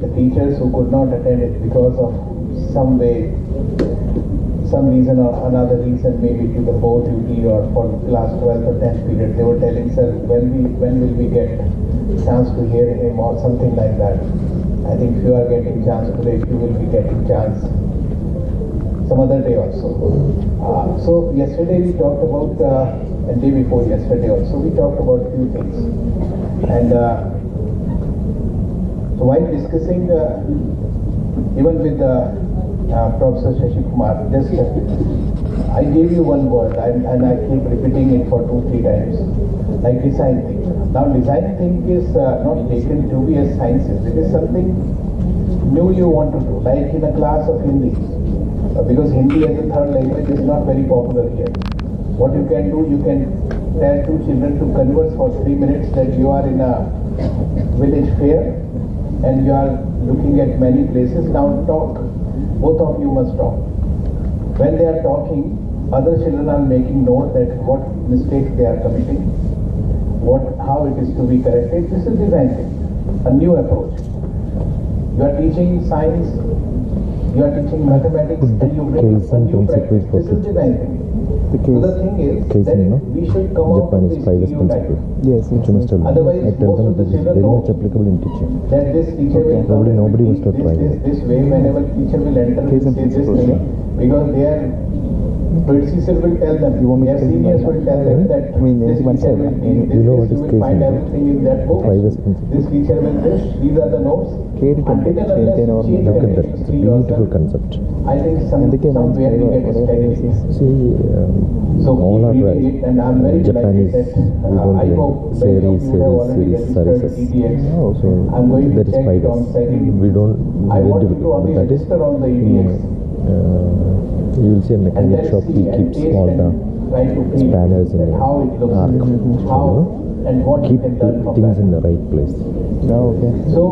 the teachers who could not attend it because of some reason or another reason, maybe to the board duty or for class 12th or 10th period, they were telling, sir, when will we get chance to hear him or something like that. I think if you are getting chance today, you will be getting chance some other day also. So yesterday we talked about, and day before yesterday also, we talked about few things. And so while discussing, even with Professor Shashi Kumar, just I gave you one word and I keep repeating it for 2-3 times, like design thinking. Now design thinking is not taken to be as sciences. It is something new you want to do, like in a class of Hindi. Because Hindi as a third language is not very popular here. What you can do, you can tell two children to converse for 3 minutes that you are in a village fair and you are looking at many places. Now talk. Both of you must talk. When they are talking, other children are making note that what mistakes they are committing, how it is to be corrected. This is design thinking, a new approach. You are teaching science, you are teaching mathematics, and you bring a new practice. This is design thinking. So the thing is that we should come out with this stereotype. Yes, otherwise, I tell them this is very much applicable in teaching. That this teacher will Nobody wants to try this way whenever teacher will enter say this thing, because their predecessor will tell them, their seniors will tell them that this teacher will be this, you will find everything in that book. This teacher will this, these are the notes. Look at that, it's a beautiful concept. I think somewhere we get stagnant. See, all are and I'm very Japanese, delighted that we I don't hope series, services. So I'm going to that is check 5 it on second. We don't, I very want you to difficult. only That is, register on the EDX. you will see a And mechanic then shop, he see and keeps taste all and the try to feel spanners in that the how it looks, arc. how and what you Keep can learn from things that. in the right place. Oh, okay. So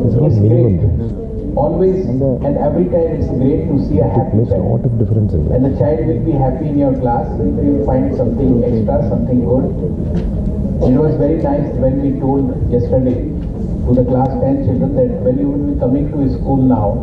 It's not it's minimum. great. Always and every time it's great to see a It happy makes a child. lot of difference in And that. the child will be happy in your class if you find something extra, something good. It was very nice when we told yesterday to the class 10 children that when you will be coming to school now,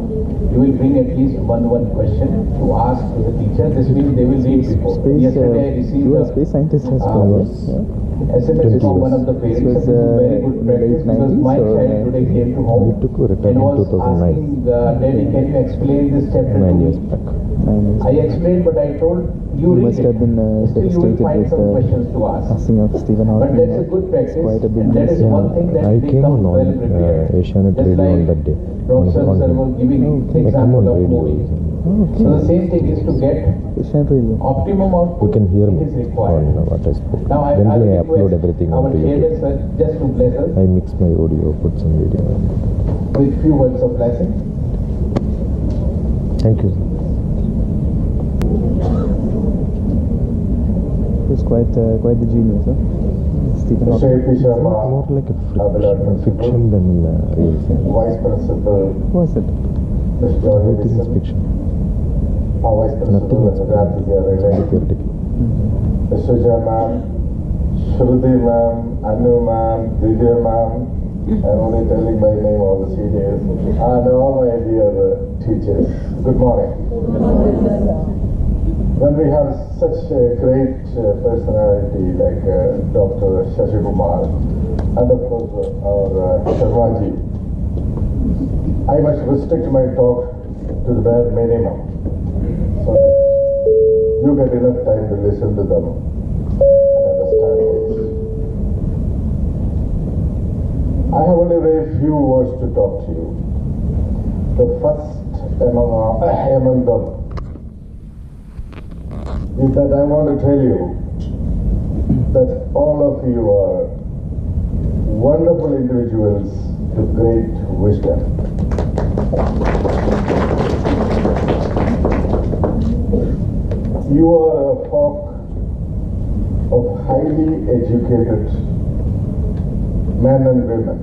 you will bring at least one question to ask to the teacher. This means they will read before. Yesterday I received You are a the space scientist as well. Yeah. SMS from one of the parents. This was, This is very good practice because my 90s or, child today came to home We took a return and in was 2009. asking, Daddy, can you explain this chapter to 9 me? years back. 9 years. I explained, but I told you read Must it. have been Still you will devastated find with some the questions to ask. passing of Stephen But Hawking. that's a good practice, Quite a big and that is mess. one thing that I we came come on well prepared. Asianet Just Radio on like that day. Professor On sir was giving I come example on of radio. movie. Okay. So the same thing is to get Asian Radio. optimum You output can hear me is on required. what I spoke. Now I Generally, I will upload request everything our onto chairman YouTube. sir just to bless us I mix my audio, put some video. with few words of blessing. Thank you. He's quite the genius, huh? Stephen Mr. Hawking. A.P. Sharma, More like a Beloved fiction than real thing. Vice Principal, Who was it? Mr. George Everything is Edison, fiction. our Vice Principal, Nothing is Mr. Rathi very Garai, theoretical. Mr. Jai ma'am, Shruti ma'am, Anu ma'am, Divya ma'am, I'm only telling by name all the seniors, and all my dear teachers. Good morning. When we have such a great personality like Dr. Shashi Kumar and of course our Sharmaji, I must restrict my talk to the bare minimum so that you get enough time to listen to them and understand it. I have only very few words to talk to you. The first among them is that I want to tell you that all of you are wonderful individuals with great wisdom. You are a folk of highly educated men and women,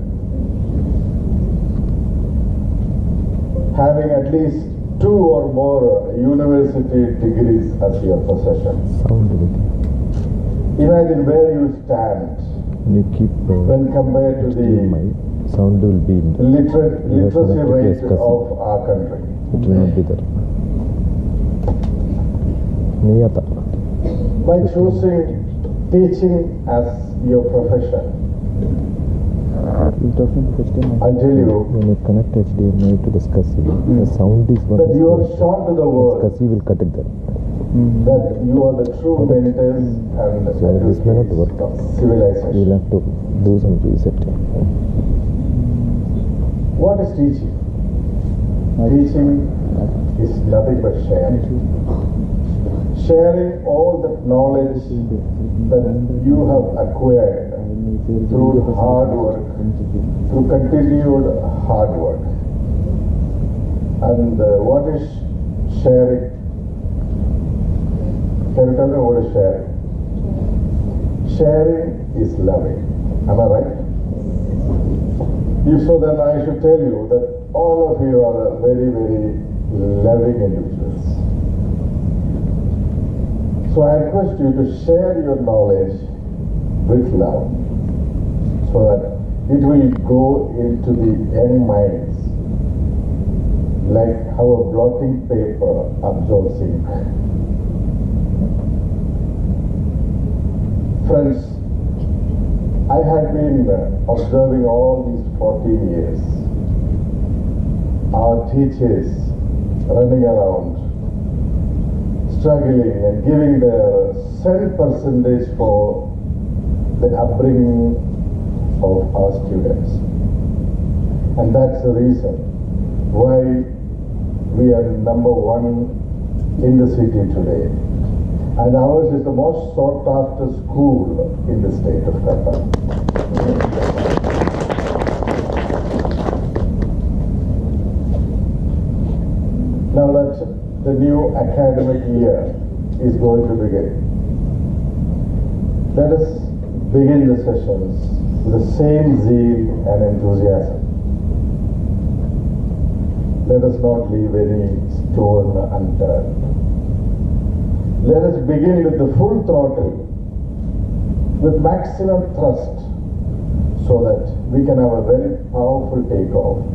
having at least 2 or more university degrees as your possession. Sound good. Imagine where you stand When you keep when compared to HDMI, the sound will be in the literacy rate DrTPS of our country. It will not be there. Niyata. By choosing teaching as your profession, He's talking to HDMI. I tell you When you connect HDMI to the SCSI, the sound is what that is you have going. shown to the world SCSI will cut it there. that you are the true mentors and So this may not work. of We civilization. will have to do some reset. What is teaching? Teaching is nothing but sharing. Sharing all the knowledge that you have acquired through hard work, through continued hard work. And what is sharing? Can you tell me what is sharing? Sharing is loving. Am I right? If so, then I should tell you that all of you are very, very loving individuals. So I request you to share your knowledge with love so that it will go into the young minds like how a blotting paper absorbs ink. Friends, I had been observing all these 14 years our teachers running around, struggling and giving their 100% for the upbringing of our students. And that's the reason why we are number one in the city today. And ours is the most sought after school in the state of Qatar. Now that the new academic year is going to begin, let us begin the sessions with the same zeal and enthusiasm. Let us not leave any stone unturned. Let us begin with the full throttle, with maximum thrust, so that we can have a very powerful takeoff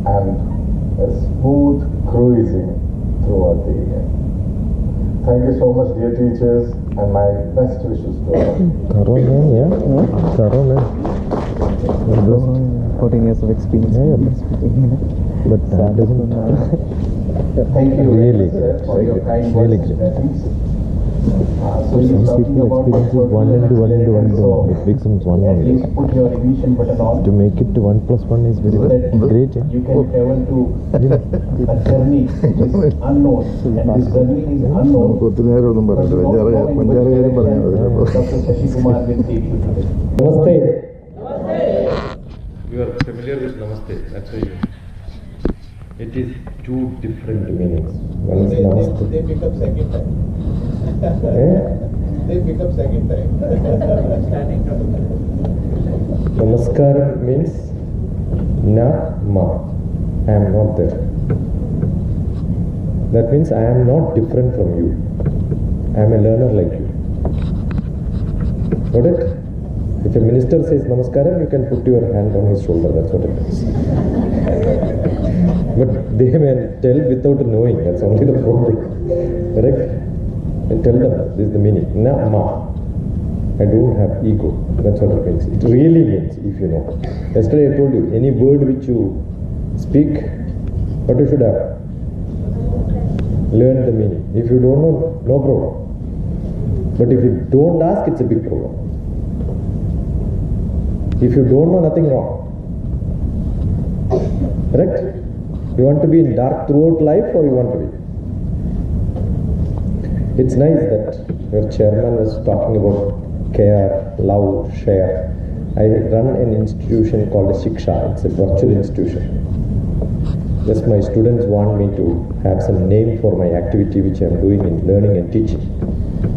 and a smooth cruising throughout the year. Thank you so much, dear teachers, and my best wishes to all. Thorough man, yeah? Thorough man. You're blessed. 14 years of experience. Yeah, but that doesn't Thank you Really sir, for your kind Really words and great. blessings. So you're Some talking people about experience is 1 into 1 into 1 into 1. It becomes 1 at only. least put your ignition button on To make it to 1 plus 1 is very so that great. Yeah? you can travel to a journey which is unknown, and this journey is unknown. ഒത്തിരി നേരമൊന്നും But പറയണ്ട you don't know in which പഞ്ചാര കാര്യം പറഞ്ഞാൽ direction മതി Dr. Shashi Kumar will take you today. Namaste. You are familiar with Namaste. That's why it is two different meanings. One is Namaste. They pick up second time. They pick up second time. Namaskaram means na ma. I am not there. That means I am not different from you. I am a learner like you. Got it? If a minister says Namaskaram, you can put your hand on his shoulder. That's what it means. But they may tell without knowing. That's only the problem. Correct? And tell them this is the meaning. Na ma. I don't have ego. That's what it means. It really means, if you know. Yesterday I told you, any word which you speak, what you should have? Learn the meaning. If you don't know, no problem. But if you don't ask, it's a big problem. If you don't know, nothing wrong. Correct? You want to be in dark throughout life, or you want to be? It's nice that your chairman was talking about care, love, share. I run an institution called Shiksha. It's a virtual institution. Just my students want me to have some name for my activity which I am doing in learning and teaching.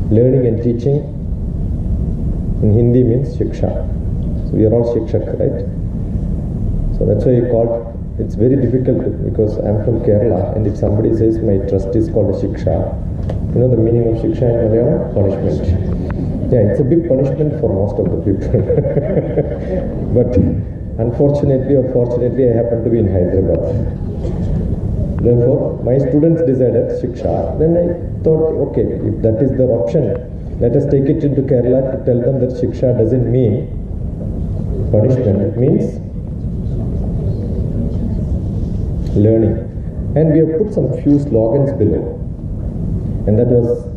Learning and teaching in Hindi means Shiksha. So we are all Shikshak, right? So that's why I called. It's very difficult because I am from Kerala, and if somebody says my trust is called a Shiksha, you know the meaning of Shiksha in Malayalam? Punishment. Yeah, it's a big punishment for most of the people. But unfortunately or fortunately, I happen to be in Hyderabad. Therefore, my students decided Shiksha. Then I thought, okay, if that is their option, let us take it into Kerala to tell them that Shiksha doesn't mean punishment, it means learning. And we have put some few slogans below. And that was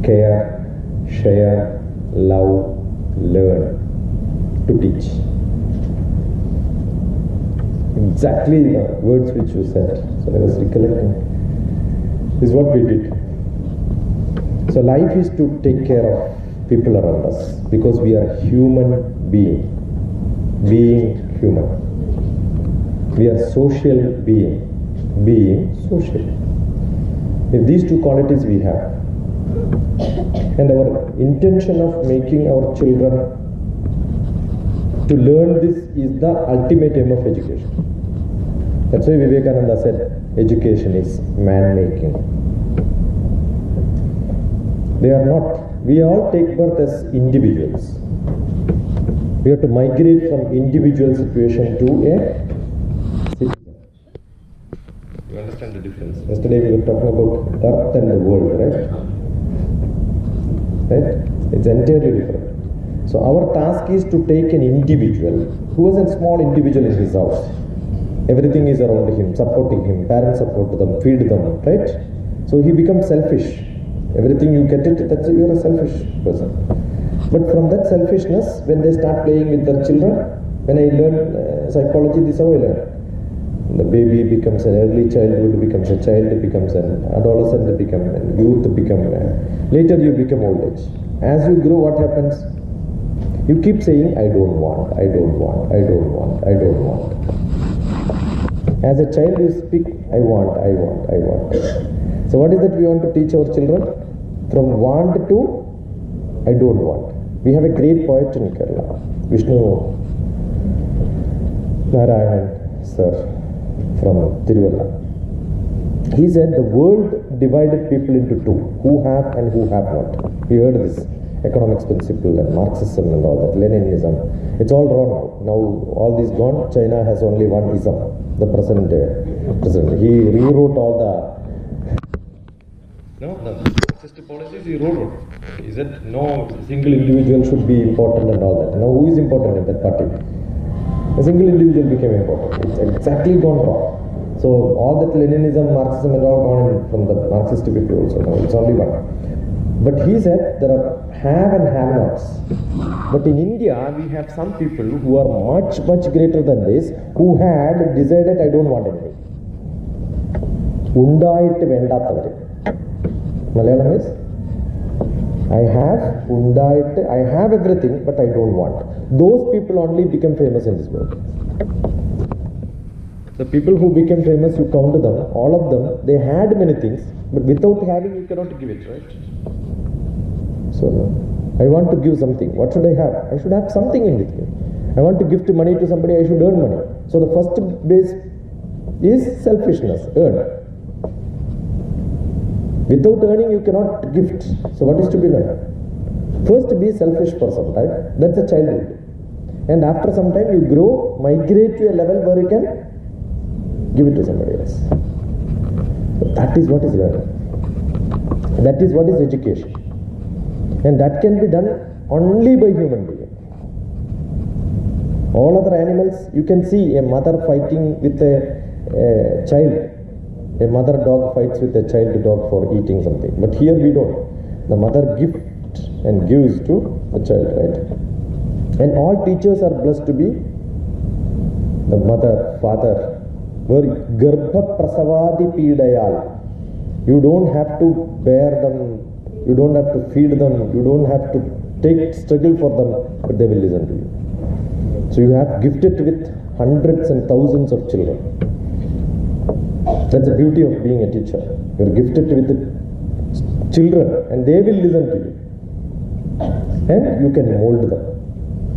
care, share, love, learn, to teach. Exactly the words which you said. So I was recollecting. This is what we did. So life is to take care of people around us because we are human being. Being human. We are social being. Being social. If these two qualities we have, and our intention of making our children to learn this is the ultimate aim of education. That's why Vivekananda said education is man-making. They are not. We all take birth as individuals. We have to migrate from individual situation to a citizen. You understand the difference? Yesterday we were talking about earth and the world, right? Right? It's entirely different. So our task is to take an individual who is a small individual in his house. Everything is around him, supporting him, parents support them, feed them, right? So he becomes selfish. Everything you get it, that's you're a selfish person. But from that selfishness, when they start playing with their children, when I learn psychology, this is how I learn. The baby becomes an early childhood, becomes a child, becomes an adolescent, becomes a youth, later you become old age. As you grow, what happens? You keep saying, I don't want, I don't want, I don't want, I don't want. As a child you speak, I want, I want, I want. So what is that we want to teach our children? From want to I don't want. We have a great poet in Kerala, Vishnu Narayan sir from Tiruvalla. He said the world divided people into two, who have and who have not. We heard this. Economics principle and Marxism and all that, Leninism. It's all wrong now. Now all this gone. China has only one ism. The present president. He rewrote all the Marxist policies. He rewrote. He said no single individual should be important and all that. Now who is important in that party? A single individual became important. It's exactly gone wrong. So all that Leninism, Marxism and all gone from the Marxist people also. Now it's only one. But he said there are have and have nots. But in India, we have some people who are much, much greater than this, who had decided, I don't want anything. Undayittu vendathavare. Malayalam is, I have everything, but I don't want. Those people only become famous in this world. The people who became famous, you count them, all of them, they had many things, but without having, you cannot give it, right? So, I want to give something. What should I have? I should have something in with me. I want to gift money to somebody, I should earn money. So the first base is selfishness, earn. Without earning, you cannot gift. So what is to be learned? First be selfish person, right? That's a childhood. And after some time you grow, migrate to a level where you can give it to somebody else. So that is what is learning. That is what is education. And that can be done only by human being. All other animals, you can see a mother fighting with a child. A mother dog fights with a child dog for eating something. But here we don't. The mother gives and gives to the child, right? And all teachers are blessed to be the mother, father. Garbha prasavadi pidayal. You don't have to bear them. You don't have to feed them, you don't have to struggle for them, but they will listen to you. So you have gifted with hundreds and thousands of children. That's the beauty of being a teacher. You are gifted with children and they will listen to you. And you can mold them.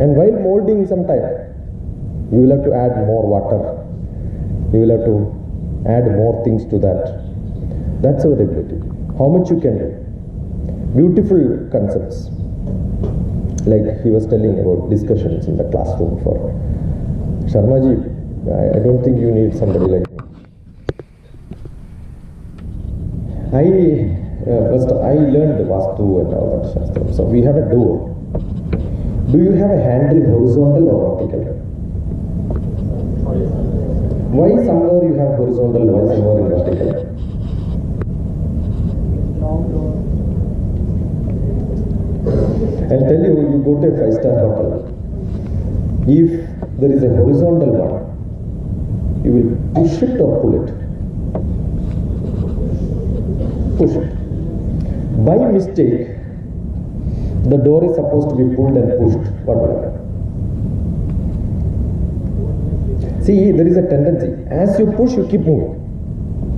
And while molding sometime, you will have to add more water. You will have to add more things to that. That's our ability. How much you can do. Beautiful concepts. like he was telling about discussions in the classroom for Sharmaji, I don't think you need somebody like me. First I learned the Vastu and all that Shastra. So we have a door. Do you have a handle horizontal or vertical? Why somewhere you have horizontal, why somewhere in vertical? I'll tell you, you go to a 5-star hotel. If there is a horizontal one, you will push it or pull it? Push it. By mistake, the door is supposed to be pulled and pushed. What will happen? See, there is a tendency. As you push, you keep moving.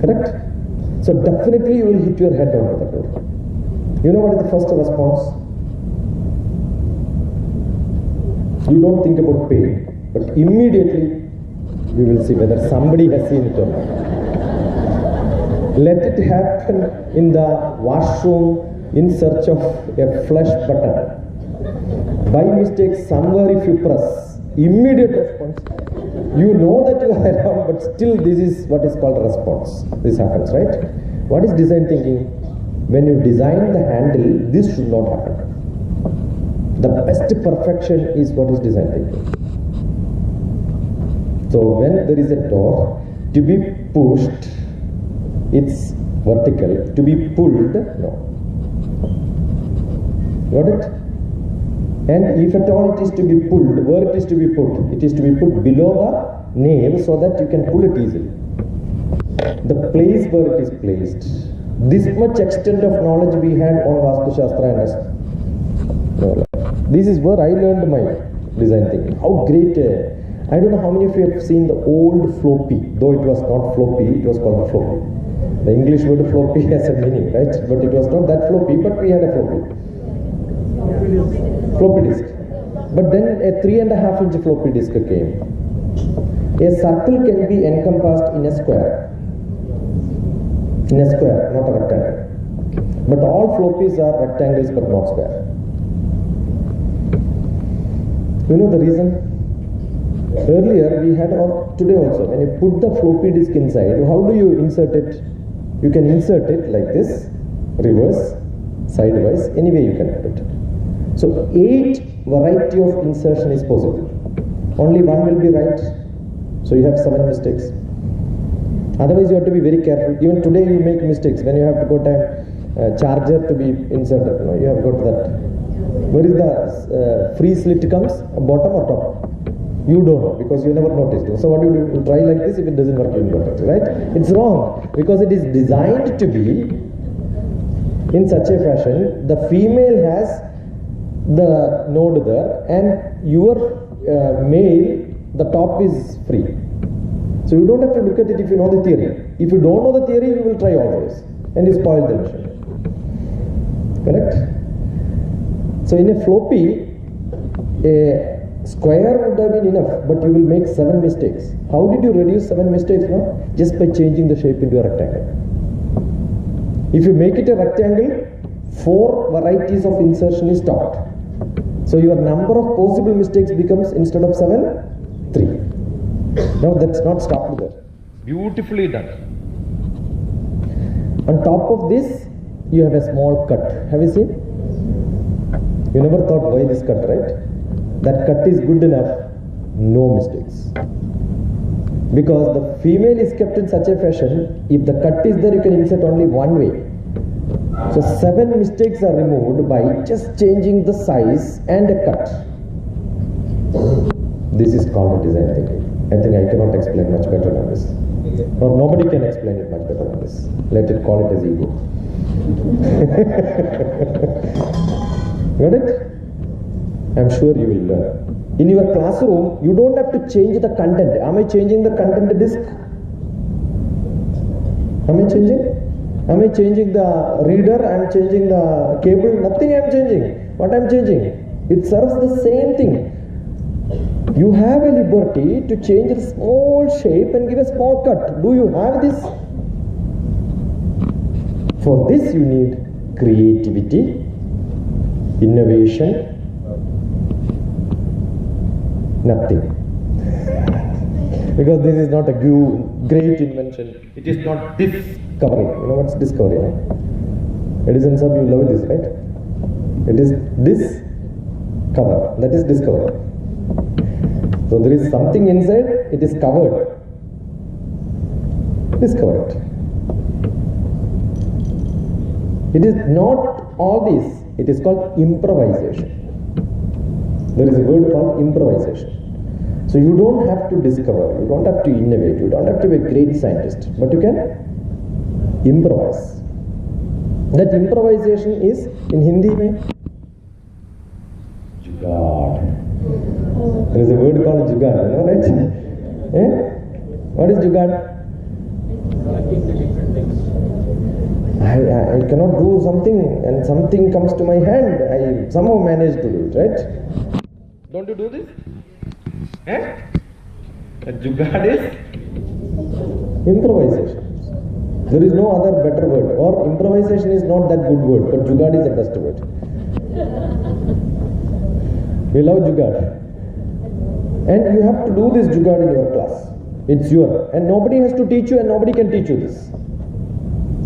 Correct? So definitely you will hit your head onto the door. You know what is the first response? You don't think about pain, but immediately you will see whether somebody has seen it or not. Let it happen in the washroom in search of a flush button. By mistake, somewhere if you press, immediate response. You know that you are around, but still this is what is called a response. This happens, right? What is design thinking? When you design the handle, this should not happen. The best perfection is what is design thinking. So when there is a door, to be pushed, it's vertical. To be pulled, no. Got it? And if at all it is to be pulled, where it is to be put? It is to be put below the nail so that you can pull it easily. The place where it is placed. This much extent of knowledge we had on Vastu Shastra and us. This is where I learned my design thinking. How great! I don't know how many of you have seen the old floppy, though it was not floppy, it was called floppy. The English word floppy has a meaning, right? But it was not that floppy, but we had a floppy. Floppy disk. But then a 3.5 inch floppy disk came. A circle can be encompassed in a square. In a square, not a rectangle. But all floppies are rectangles but not square. You know the reason? Earlier we had, or today also, when you put the floppy disk inside, how do you insert it? You can insert it like this, reverse, sidewise, any way you can put it. So 8 variety of insertion is possible. Only one will be right. So you have 7 mistakes. Otherwise you have to be very careful. Even today you make mistakes when you have to go to charger to be inserted. You have got that. Where is the free slit comes? Bottom or top? You don't know because you never noticed it. So what do? You try like this. If it doesn't work, you will got it, right? It's wrong because it is designed to be in such a fashion. The female has the node there and your male, the top is free. So you don't have to look at it if you know the theory. If you don't know the theory, you will try always and you spoil the machine. Correct? So in a floppy, a square would have been enough, but you will make 7 mistakes. How did you reduce 7 mistakes? No? Just by changing the shape into a rectangle. If you make it a rectangle, 4 varieties of insertion is stopped. So your number of possible mistakes becomes, instead of 7, 3. Now that's not stopped there. Beautifully done. On top of this, you have a small cut. Have you seen? You never thought why this cut, right? That cut is good enough, no mistakes. Because the female is kept in such a fashion, if the cut is there, you can insert only one way. So 7 mistakes are removed by just changing the size and a cut. This is called design thinking. I think I cannot explain much better than this. Or nobody can explain it much better than this. Let it call it as ego. Got it? I'm sure you will learn. In your classroom, you don't have to change the content. Am I changing the content disk? Am I changing? Am I changing the reader? I am changing the cable? Nothing I am changing. What I am changing? It serves the same thing. You have a liberty to change a small shape and give a small cut. Do you have this? For this you need creativity, innovation, Nothing. Because this is not a great invention. It is not discovery. You know what's discovery? Right? Edison sir, you love this, right? It is this cover. That is discovery. So there is something inside, it is covered. Discover it. It is not all this. It is called improvisation. There is a word called improvisation. So you don't have to discover, you don't have to innovate, you don't have to be a great scientist, but you can improvise. That improvisation is in Hindi mein jugaad. There is a word called jugaad, you know, right? What is jugaad? I cannot do something and something comes to my hand. I somehow manage to do it, right? Don't you do this? A jugaad is improvisation. There is no other better word. Or improvisation is not that good word, but jugaad is the best word. We love jugaad. And you have to do this jugaad in your class. It's your. And nobody has to teach you and nobody can teach you this.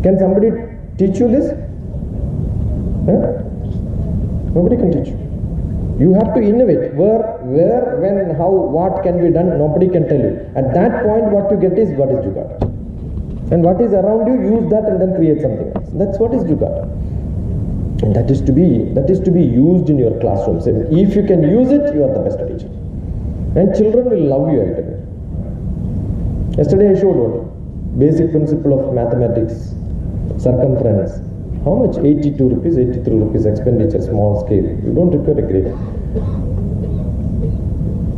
Can somebody teach you this? Nobody can teach you. You have to innovate. Where, when, how, what can be done, nobody can tell you. At that point, what you get is what is jugaad. And what is around you, use that and then create something else. That's what is jugaad. And that is to be used in your classrooms. If you can use it, you are the best teacher. And children will love you, I tell you. Yesterday I showed one basic principle of mathematics, circumference. How much? 82 rupees, 83 rupees expenditure, small scale. You don't require a grade.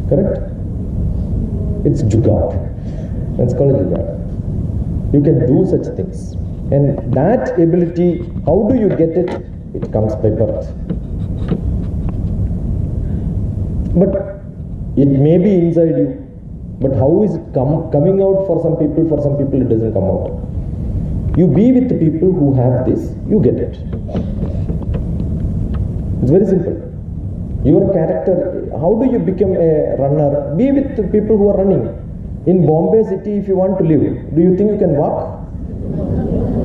Correct? It's jugaad. That's called a jugaad. You can do such things. And that ability, how do you get it? It comes by birth. But it may be inside you. But how is it coming out for some people? For some people it doesn't come out. You be with the people who have this, you get it. It's very simple. Your character, how do you become a runner? Be with the people who are running. In Bombay city, if you want to live, do you think you can walk?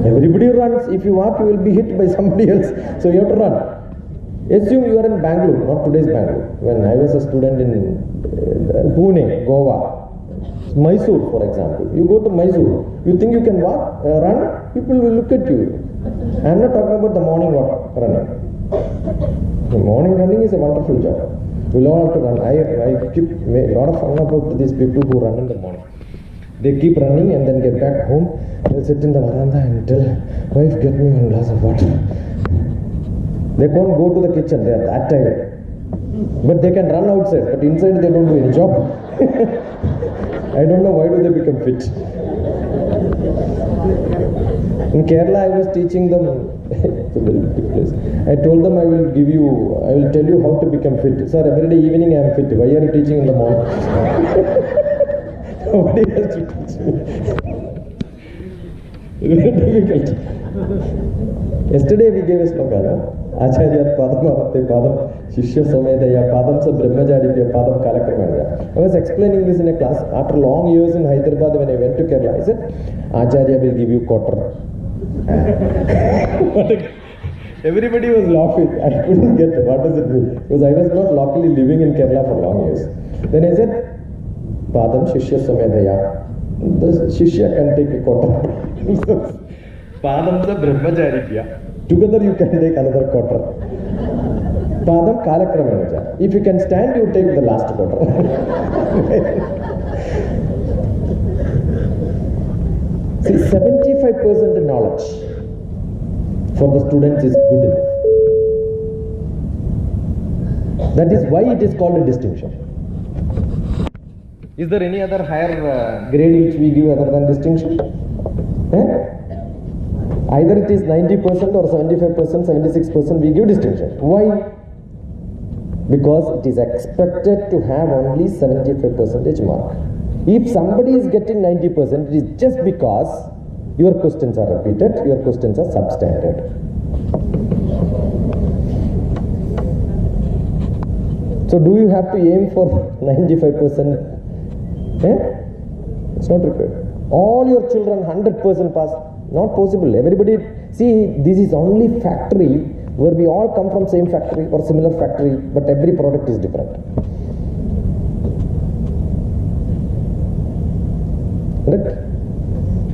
Everybody runs. If you walk, you will be hit by somebody else. So you have to run. Assume you are in Bangalore, not today's Bangalore. When I was a student in Pune, Goa, Mysore, for example. You go to Mysore, you think you can walk, run, people will look at you. I am not talking about the morning walk, running. The morning running is a wonderful job. We all have to run. I keep a lot of fun about these people who run in the morning. They keep running and then get back home. They'll sit in the veranda and tell, wife, get me one glass of water. They can't go to the kitchen, they are that tired. But they can run outside, but inside they don't do any job. I don't know why do they become fit. In Kerala, I was teaching them, it's a very big place. I told them I will tell you how to become fit. Sir, every day evening I am fit. Why are you teaching in the morning? Nobody has to teach me. Very difficult. Yesterday we gave a slogan, no? Acharya Padam Avate Padam Shishya Samedaya Padam Sa Brahmacharya Padam Kalakramana. I was explaining this in a class. After long years in Hyderabad, when I went to Kerala, I said, Acharya will give you quarter. Everybody was laughing. I couldn't get it. What does it mean? Because I was not locally living in Kerala for long years. Then I said, Padam Shishya Samedaya. The Shishya can take a quarter. Padam Sa Brahmacharya. Together you can take another quarter. Padam Kalakramana. If you can stand, you take the last quarter. See, 75% knowledge for the students is good enough. That is why it is called a distinction. Is there any other higher grade which we give other than distinction? Either it is 90% or 75%, 76% we give distinction. Why? Because it is expected to have only 75% mark. If somebody is getting 90%, it is just because your questions are repeated, your questions are substandard. So do you have to aim for 95%? It's not required. All your children 100% pass, not possible. Everybody, see, this is only factory where we all come from same factory or similar factory, but every product is different. Correct?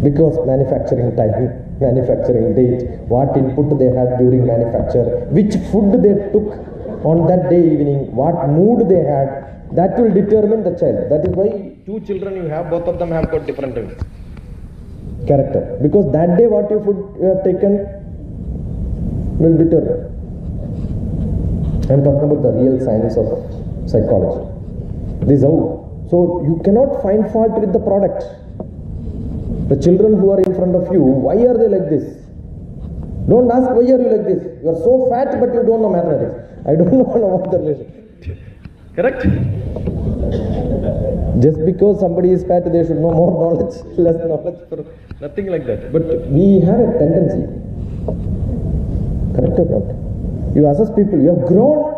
Because manufacturing time, manufacturing date, what input they had during manufacture, which food they took on that day evening, what mood they had, that will determine the child. That is why two children you have, both of them have got different character. Because that day what you food you have taken will determine. I am talking about the real science of psychology. This is how. So you cannot find fault with the product. The children who are in front of you, why are they like this? Don't ask why are you like this. You are so fat but you don't know mathematics. I don't know what the relation. Correct? Just because somebody is fat, they should know more knowledge, less knowledge, nothing like that. But we have a tendency. Correct or not? You assess people, you have grown.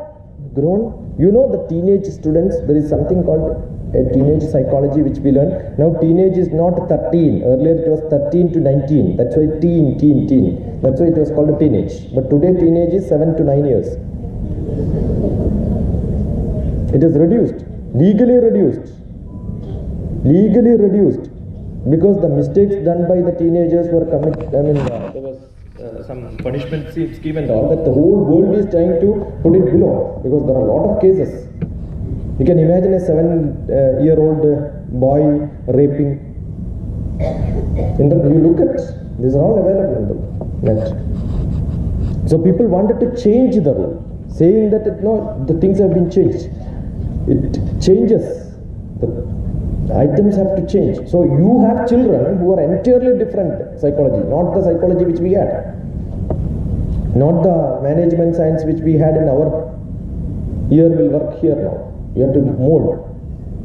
You know the teenage students, there is something called a teenage psychology which we learn. Now teenage is not 13. Earlier it was 13 to 19. That's why teen. That's why it was called a teenage. But today teenage is 7 to 9 years. It is reduced. Legally reduced. Because the mistakes done by the teenagers were committed. I mean, there was some punishment scheme and all that. The whole world is trying to put it below because there are a lot of cases. You can imagine a 7-year-old boy raping. You look at these are all available in the net. So people wanted to change the rule, saying that the things have been changed. It changes. The items have to change. So you have children who are entirely different psychology, not the psychology which we had, not the management science which we had in our year will work here now. You have to mold.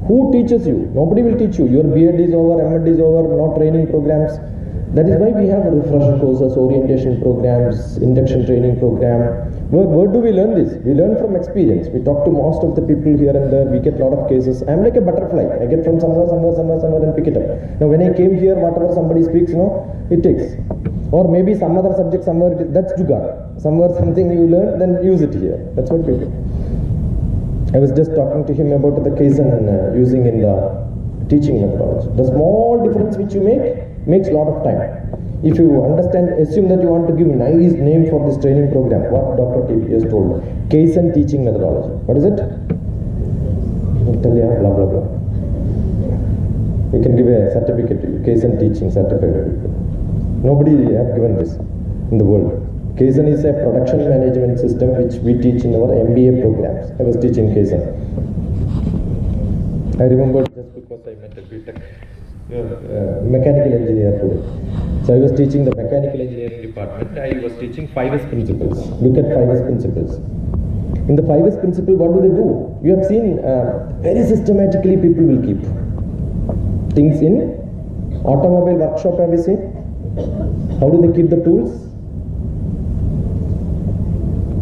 Who teaches you? Nobody will teach you. Your B.Ed is over, M.Ed is over, no training programs. That is why we have refresher courses, orientation programs, induction training program. Where do we learn this? We learn from experience. We talk to most of the people here and there. We get a lot of cases. I am like a butterfly. I get from somewhere and pick it up. Now when I came here, whatever somebody speaks, it takes. Or maybe some other subject somewhere, that's jugaad. Somewhere something you learn, then use it here. That's what we do. I was just talking to him about the Kaizen and using in the teaching methodology. The small difference which you make makes a lot of time. If you understand, assume that you want to give a nice name for this training program, what DrTPS told, Kaizen teaching methodology. What is it? Tell you, blah blah blah. You can give a certificate to you, Kaizen teaching certificate. Nobody has given this in the world. Kaizen is a production management system which we teach in our MBA programs. I was teaching Kaizen. I remember just because I met a BTech mechanical engineer today. So I was teaching the mechanical engineering department. I was teaching 5S principles. Look at 5S principles. In the 5S principle, what do? You have seen very systematically people will keep things in automobile workshop. Have you seen? How do they keep the tools?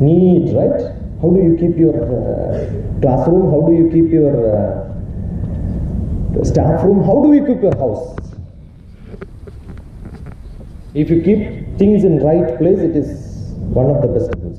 Neat, right? How do you keep your classroom? How do you keep your staff room? How do you keep your house? If you keep things in right place, it is one of the best principles.